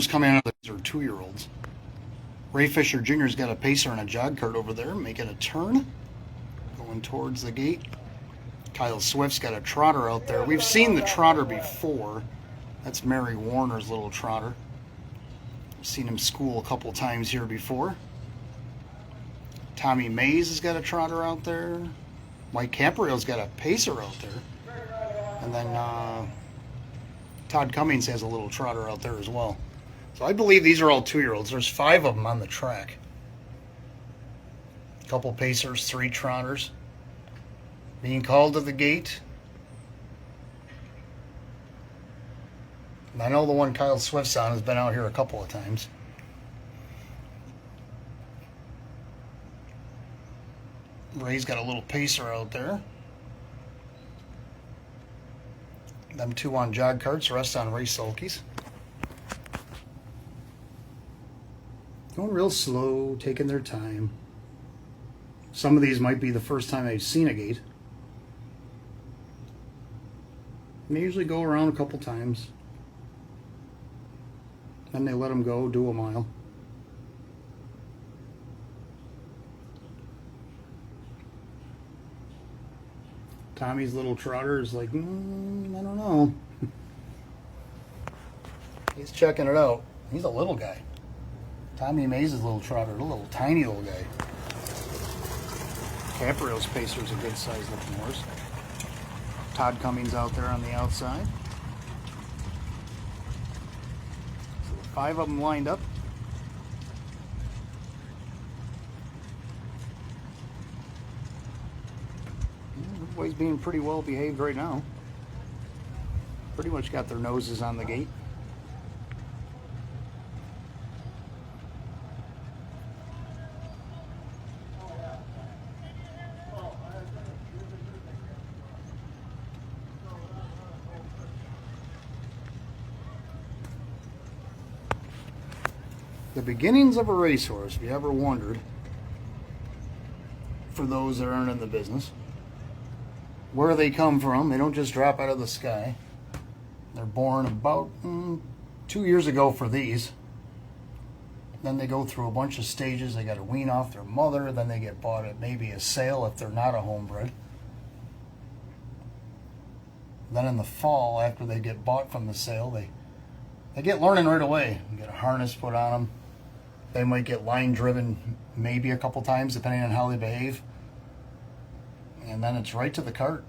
Coming out of these are 2-year-olds. Ray Fisher Jr.'s got a pacer and a jog cart over there, making a turn, going towards the gate. Kyle Swift's got a trotter out there. We've seen the trotter before. That's Mary Warner's little trotter. We've seen him school a couple times here before. Tommy Mays has got a trotter out there. Mike Camperell's got a pacer out there. And then Todd Cummings has a little trotter out there as well. So I believe these are all 2-year-olds. There's 5 of them on the track. A couple pacers, 3 trotters. Being called to the gate. And I know the one Kyle Swift's on has been out here a couple of times. Ray's got a little pacer out there. Them 2 on jog carts, the rest on race sulkies. Going real slow, taking their time. Some of these might be the first time they've seen a gate. And they usually go around a couple times. Then they let them go, do a mile. Tommy's little trotter is like, I don't know. He's checking it out. He's a little guy. Tommy Mays' little trotter, a little tiny little guy. Camperell's pacer's a good sized looking horse. Todd Cummings out there on the outside. So 5 of them lined up. Everybody's being pretty well behaved right now. Pretty much got their noses on the gate. The beginnings of a racehorse, if you ever wondered, for those that aren't in the business, where they come from. They don't just drop out of the sky. They're born about 2 years ago for these. Then they go through a bunch of stages. They got to wean off their mother. Then they get bought at maybe a sale if they're not a homebred. Then in the fall, after they get bought from the sale, they get learning right away. You get a harness put on them. They might get line driven maybe a couple times depending on how they behave. And then it's right to the cart.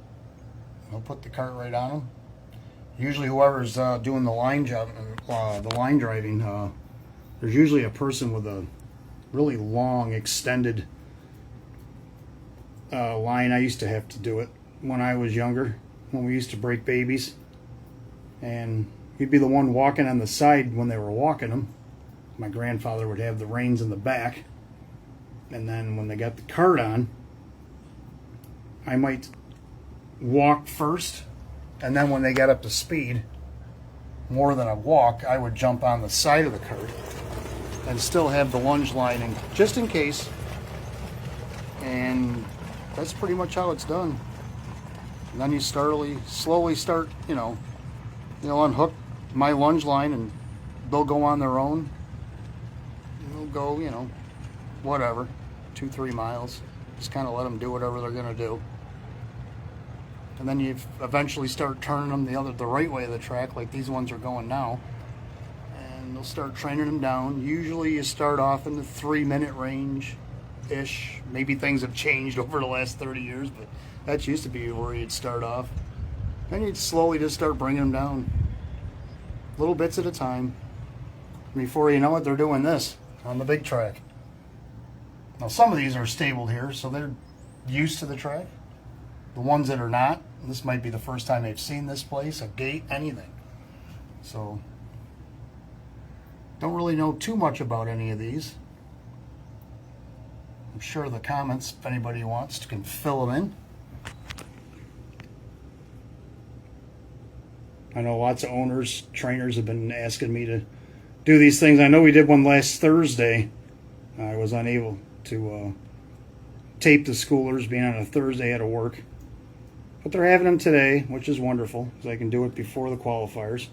They'll put the cart right on them. Usually whoever's doing the line job, the line driving, there's usually a person with a really long, extended line. I used to have to do it when I was younger, when we used to break babies. And he'd be the one walking on the side when they were walking them. My grandfather would have the reins in the back. And then when they got the cart on, I might walk first, and then when they got up to speed, more than a walk, I would jump on the side of the cart and still have the lunge lining, just in case. And that's pretty much how it's done. And then you slowly start, unhook my lunge line, and they'll go on their own. They'll go, whatever, 2-3 miles. Just kind of let them do whatever they're going to do. And then you eventually start turning them the right way of the track, like these ones are going now. And they'll start training them down. Usually you start off in the 3-minute range-ish. Maybe things have changed over the last 30 years, but that used to be where you'd start off. Then you'd slowly just start bringing them down. Little bits at a time. Before you know it, they're doing this on the big track. Now some of these are stabled here, so they're used to the track. The ones that are not, this might be the first time they've seen this place, a gate, anything. So, don't really know too much about any of these. I'm sure the comments, if anybody wants, can fill them in. I know lots of owners, trainers have been asking me to do these things. I know we did one last Thursday. I was unable to tape the schoolers, being on a Thursday at work. But they're having them today, which is wonderful, because I can do it before the qualifiers.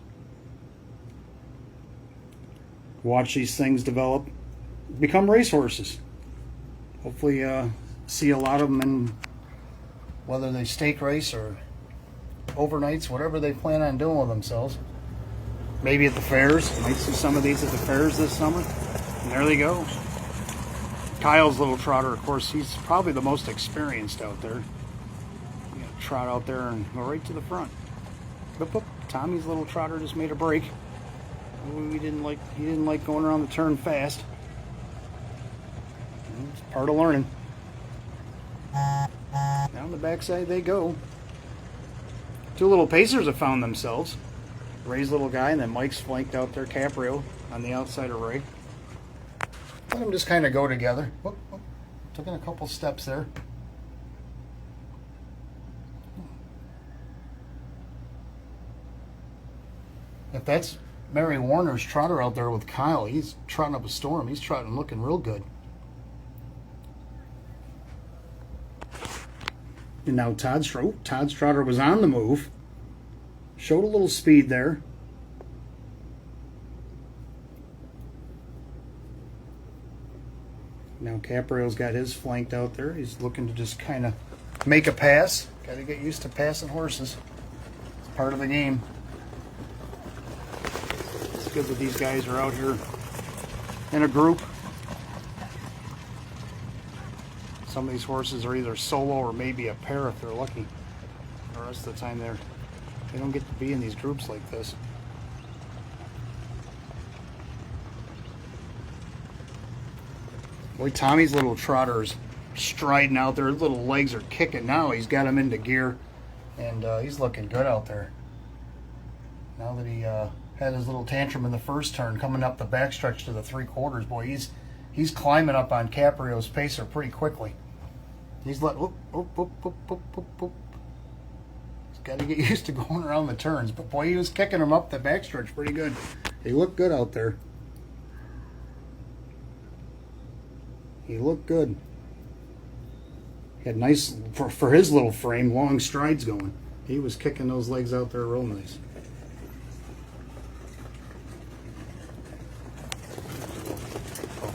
watch these things develop, become racehorses. Hopefully see a lot of them in, whether they stake race or overnights, whatever they plan on doing with themselves. Maybe at the fairs. Might see some of these at the fairs this summer. And there they go. Kyle's little trotter, of course, he's probably the most experienced out there. You gotta trot out there and go right to the front. Boop, boop. Tommy's little trotter just made a break. He didn't like going around the turn fast. It's part of learning. Down the backside they go. Two little pacers have found themselves. Ray's little guy, and then Mike's flanked out there, Caprio, on the outside of Ray. Let them just kind of go together. Whoop, whoop. Took in a couple steps there. If that's Mary Warner's trotter out there with Kyle, he's trotting up a storm. He's trotting looking real good. And now Todd's trotter was on the move. Showed a little speed there. Now Caprio's got his flanked out there. He's looking to just kind of make a pass. Got to get used to passing horses. It's part of the game. It's good that these guys are out here in a group. Some of these horses are either solo or maybe a pair if they're lucky. The rest of the time they don't get to be in these groups like this. Boy, Tommy's little trotter's striding out there. His little legs are kicking now. He's got him into gear, and he's looking good out there. Now that he had his little tantrum in the first turn, coming up the backstretch to the 3/4, boy, he's climbing up on Caprio's pacer pretty quickly. He's let whoop, whoop, whoop, whoop, whoop, whoop, whoop. He's got to get used to going around the turns. But boy, he was kicking him up the backstretch pretty good. He looked good out there. He looked good. He had nice, for his little frame, long strides going. He was kicking those legs out there real nice.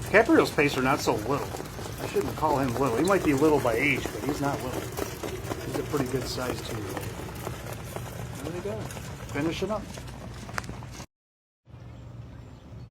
Caprio's pacer not so little. I shouldn't call him little. He might be little by age, but he's not little. He's a pretty good size 2-year-old. There we go. Finishing up.